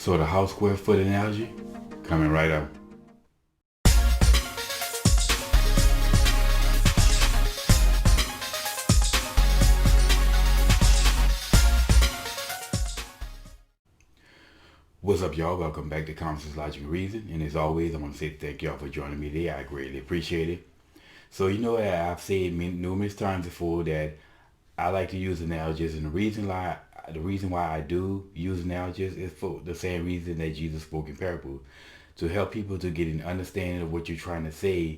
So the house square foot analogy, coming right up. What's up, y'all? Welcome back to Common Sense Logic and Reason. And as always, I want to say thank y'all for joining me today. I greatly appreciate it. So I've said numerous times before that I like to use analogies, and the reason why I do use analogies is for the same reason that Jesus spoke in parables, to help people to get an understanding of what you're trying to say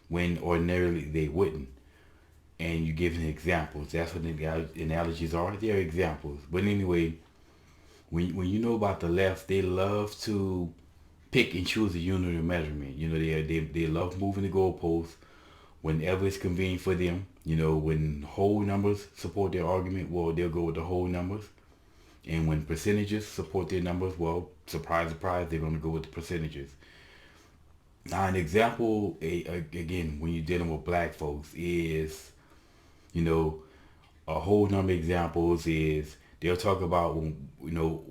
when ordinarily they wouldn't. And you give examples. That's what analogies are. They're examples. But anyway, when you know about the left, they love to pick and choose a unit of measurement. They love moving the goalposts whenever it's convenient for them. When whole numbers support their argument, well, they'll go with the whole numbers. And when percentages support their numbers, well, surprise, surprise, they're going to go with the percentages. Now, an example, again, when you're dealing with black folks is, a whole number of examples is they'll talk about when,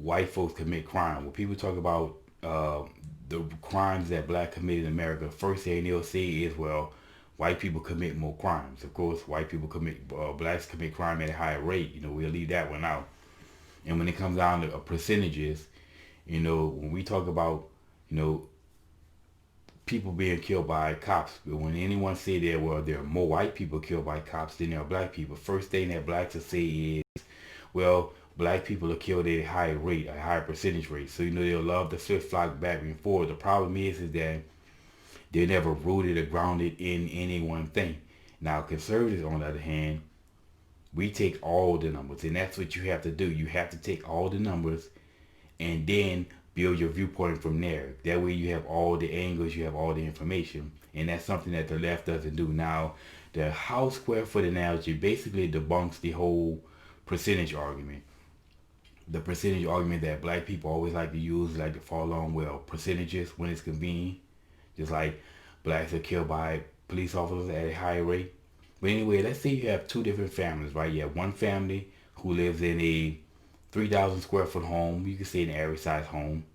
white folks commit crime. When people talk about the crimes that black commit in America, first thing they'll say is, well, white people commit more crimes. Of course, blacks commit crime at a higher rate. We'll leave that one out. And when it comes down to percentages, when we talk about, people being killed by cops, when anyone say that, well, there are more white people killed by cops than there are black people, first thing that blacks will say is, well, black people are killed at a higher rate, a higher percentage rate. So, they'll love to flip-flop back and forth. The problem is that they're never rooted or grounded in any one thing. Now, conservatives, on the other hand, we take all the numbers, and that's what you have to do. You have to take all the numbers and then build your viewpoint from there. That way you have all the angles, you have all the information, and that's something that the left doesn't do. Now, the house square foot analogy basically debunks the whole percentage argument. The percentage argument that black people always like to use, like to fall on, well, percentages when it's convenient. Just like blacks are killed by police officers at a higher rate. But anyway, let's say you have two different families, right? You have one family who lives in a 3,000 square foot home. You can say an average size home.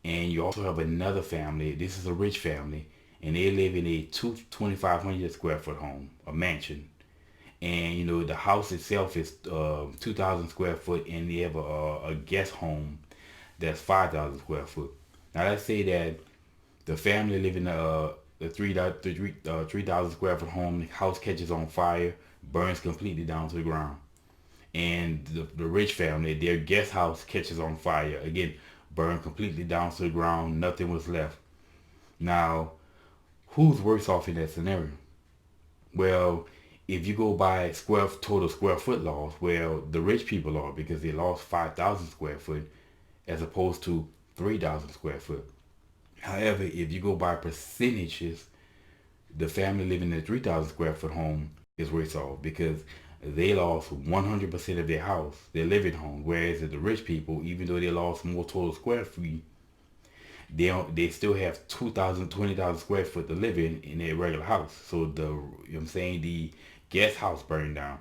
And you also have another family. This is a rich family. And they live in a 2,500 square foot home, a mansion. And, the house itself is 2,000 square foot. And they have a guest home that's 5,000 square foot. Now, let's say that the family living the 3,000 square foot home, the house catches on fire, burns completely down to the ground. And the rich family, their guest house catches on fire, again, burned completely down to the ground, nothing was left. Now, who's worse off in that scenario? Well, if you go by total square foot loss, well, the rich people are, because they lost 5,000 square foot as opposed to 3,000 square foot. However, if you go by percentages, the family living in a 3,000 square foot home is worse off because they lost 100% of their house, their living home. Whereas the rich people, even though they lost more total square feet, they still have 20,000 square foot to live in their regular house. So the guest house burned down.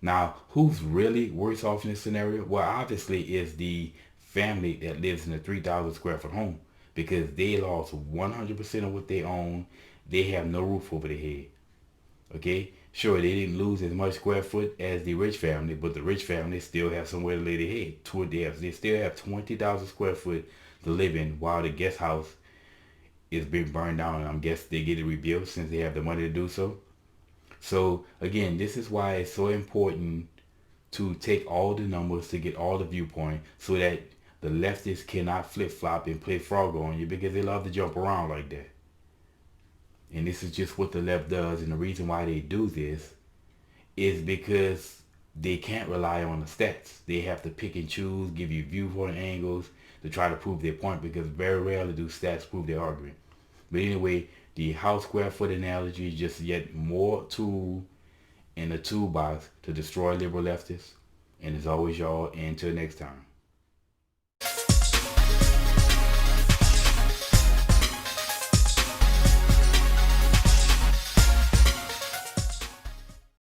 Now, who's really worse off in this scenario? Well, obviously, is the family that lives in a 3,000 square foot home, because they lost 100% of what they own. They have no roof over their head. Okay? Sure, they didn't lose as much square foot as the rich family, but the rich family still have somewhere to lay their head. They still have 20,000 square foot to live in while the guest house is being burned down, and I guess they get it rebuilt since they have the money to do so. So, again, this is why it's so important to take all the numbers to get all the viewpoint, so that the leftists cannot flip-flop and play frog on you, because they love to jump around like that. And this is just what the left does. And the reason why they do this is because they can't rely on the stats. They have to pick and choose, give you viewpoint angles to try to prove their point, because very rarely do stats prove their argument. But anyway, the house square foot analogy is just yet more tool in the toolbox to destroy liberal leftists. And as always, y'all, until next time.